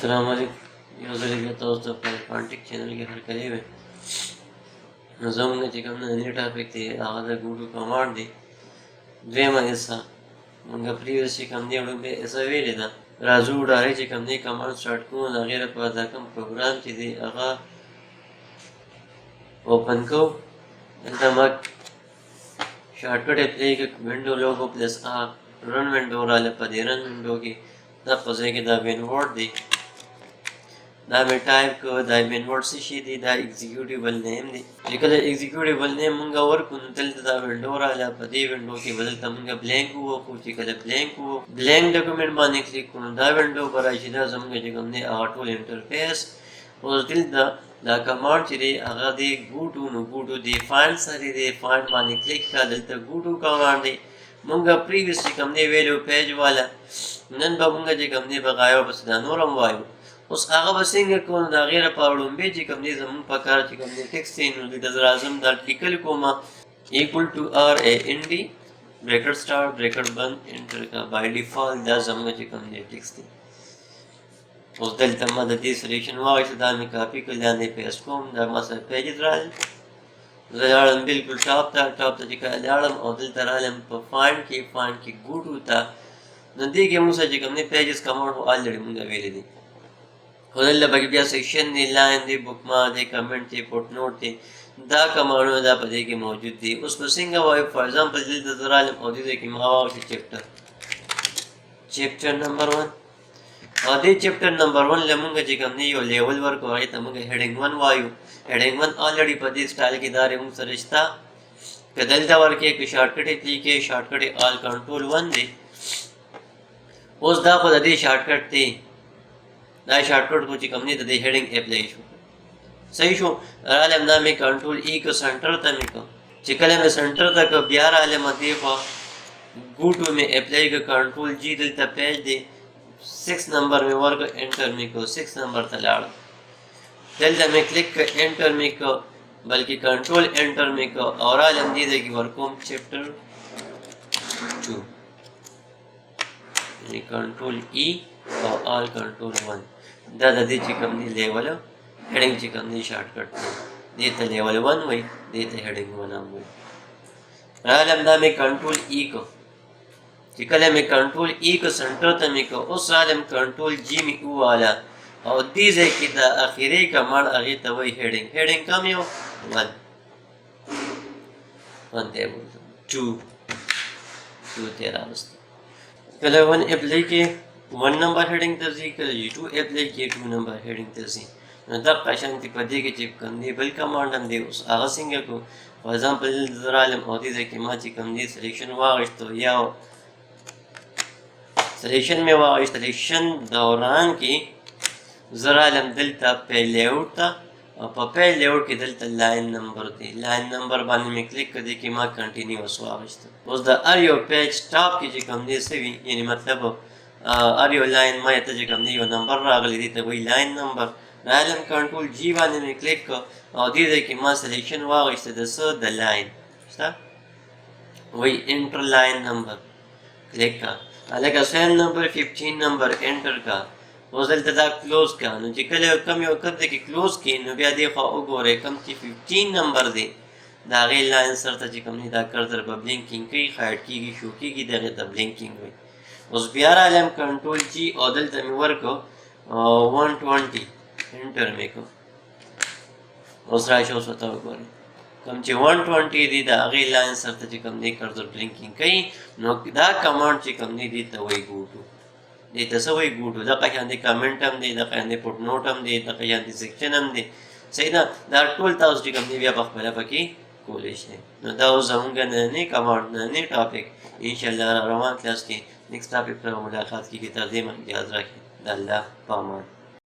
السلام علیکم. یو ځل بیا تاسو ته په Irfan ټیک چینل کې هرکلی وی. نو زموږ چې کوم نننی ټاپک دی هغه د ګوټو کمانډ دی. دویمه حصه موږ پریویس چې کوم دی وړومبۍ حصه ویلې ده. راځو ډایرکټ چې کوم دی کمانډ سټارټ کوو. د هغې لپاره دا کوم پروګرام چې دی هغه اوپن کوو. دلته ما شارټکټ اپلای کړ وینډو لوګو پلس آر رن وینډو راله. په دې رن وینډو کې دا په ځای کې دا مین ورډ دی دا مې ټایپ کړ. دا مین ورډ څه شي دی؟ دا ایگزیکیوټیبل نیم دی. چې کله ایگزیکیوټیبل نیم مونږ ورکړو نو دلته دا وینډو راله. په دې وینډو کې به دلته مونږ بلینک ووهو. چې کله بلینک ووهو بلینک ډاکومنټ باندې کلیک کړو دا وینډو به راشي. دا زموږ چې کوم دی هغه ټول انټرفیس. اوس دلته دا کمانډ چې دی هغه دی ګوټو. نو ګوټو دی فایل سره دی فایل باندې کلیک کړه. دلته ګوټو کمانډ دی. مونږ پریویس چې کوم دی ویلو پیج والا. نن به مونږ چې کوم دی بغایو بس دا نور هم وایو. اوس هغه به څنګه کوو؟ د هغې لپاره وړومبۍ چې کوم دی زمونږ په کار چې کوم دی ټکسټ دی. نو دلته زه راځم دا لیکل کومه equal to RAND بریکټ سټارټ بریکټ بند انټر کا. بای ډیفالټ دا زموږ چې کوم دی ټکسټ دی. اوس دلته ما د دې سلیکشن واخیسته. دا مې کاپي کړ لاندې پیسټ کوم. دا ما سره پیجز راغلل. زه لاړم بلکل ټاپ ته چې کله لاړم او دلته رالم په فایند کې ګوټو ته. نو دې کې موږ سره چې کوم دی پیجز کمانډ خو آلریډي مونږ ویلی دی. خو دلته پکې بیا سیکشن دی لاین دی بک مارک دی کمنټ دی فوټ نوټ دی. دا کمانډونه دا په دې کې موجود دي. اوس به څنګه وایو؟ فار ایگزامپل دلته زه رالم او دې کې ما واخیست چپټر نمبر 1 او دې چپټر نمبر 1 له مونږ چې کوم دی یو لیول ورکړو. هغې ته مونږ هیډینګ 1 وایو. هیډینګ 1 آلریډي په دې سټایل کې دا مونږ سره شته. که دلته ورکې که شارټکټ یې کلیک کړې شارټکټ یې آل کنټرول 1 دی. اوس دا خو د دې شارټکټ دی. دا شارټکټ خو چې کوم دی د دې هیډینګ اپلای شو. صحیح شو. رالم دا مې کنټرول ای که سنټر ته مې کړ. چې کله مې سنټر ته کړ بیا رالم دې خوا ګوټو مې اپلای کړ کنټرول جی. دلته پیج دی 6 نمبر مې ورکړ انټر مې کړ. 6 نمبر ته لاړم. دلته مې کلیک کړ انټر مې کړ بلکې کنټرول انټر مې کړ او رالم دې ځای کې ورکوم چپټر 2 یعنې کنټرول ای او آل کنټرول 1. دا د دې چې کوم دی لیول هیډینګ چې کوم دی شارټکټ دی. دې ته لیول 1 وایي دې ته هیډینګ 1 هم وایي. رالم دا مې کنټرول ای کړ. چې کله مې کنټرول ای کړ سنټر ته مې کړ. اوس رالم کنټرول جی مې وواله او دې ځای کې د اخري کمانډ هغې ته وایي هیډینګ. هیډینګ کم یو 1 ته یې بولم 2 ته یې راوسته. کله 1 اپلای کې 1 نمبر هیډینګ ته ځي. کله 2 اپلای کې 2 نمبر هیډینګ ته ځي. نو دغه شانتې په دې کې چې کوم دی بل کمانډ هم دی. اوس هغه څنګه کړو؟ فار ایگزامپل دلته زه رالم او دې ځای کې ما چې کوم دی سلیکشن واخیستو یا سلیکشن مې واخیست. سلیکشن دوران کې زه رالم دلته پی لیاوټ ته او په پی لیاوټ کې دلته لاین نمبر دی. لاین نمبر باندې مې کلیک کړ. دې کې ما کنټینیوس واخیسته. اوس د هر یو پیج ټاپ کې چې کوم دی څه وي یعنې مطلب هر یو لاین ما ته چې کوم دی یو نمبر راغلی دی ته وایي لاین نمبر. رالم کنټرول جی باندې مې کلیک کړ او دې ځای کې ما سلیکشن واخیسته د څه د لاین شته وایي انټر لاین نمبر کلیک کړه. هلکه سیم نمبر 15 نمبر انټر کړه. اوس دلته دا کلوز کړه. نو چې کله کم یو کم دی کې کلوز کړي نو بیا دې خوا وګورئ کم چې 15 نمبر دی د هغې لاین سره ته چې کوم دی دا کرسر به بلینکینګ کوي هایډ کېږي شو کېږي دغې ته بلینکینګ وایي. اوس بیا رالم کنټرول جی او دلته مې ورکړو 120 انټر مې کړو. اوس راشي اوس ورته وګورئ کوم چې 120 دی د هغې لاین سره ته چې کوم دی کرسر بلینکینګ کوي. نو دا کمانډ چې کوم دی دې ته وایي ګوټو. دې ته څه وایي ګوټو. دغه شان دی کمنټ هم دی دغه شان دی فوټ نوټ هم دی دغه شان دی سیکشن هم دی. صحیح ده. دا ټول تاسو چې کوم دی بیا پخپله پکې کولی شئ. نو دا اوس زموږ نننی کمانډ نننی ټاپک انشاءالله روان کلاس کې نیکسټ ټاپک سره ملاقات کېږي. تر دې مخکې یاد راکړئ د الله په امان.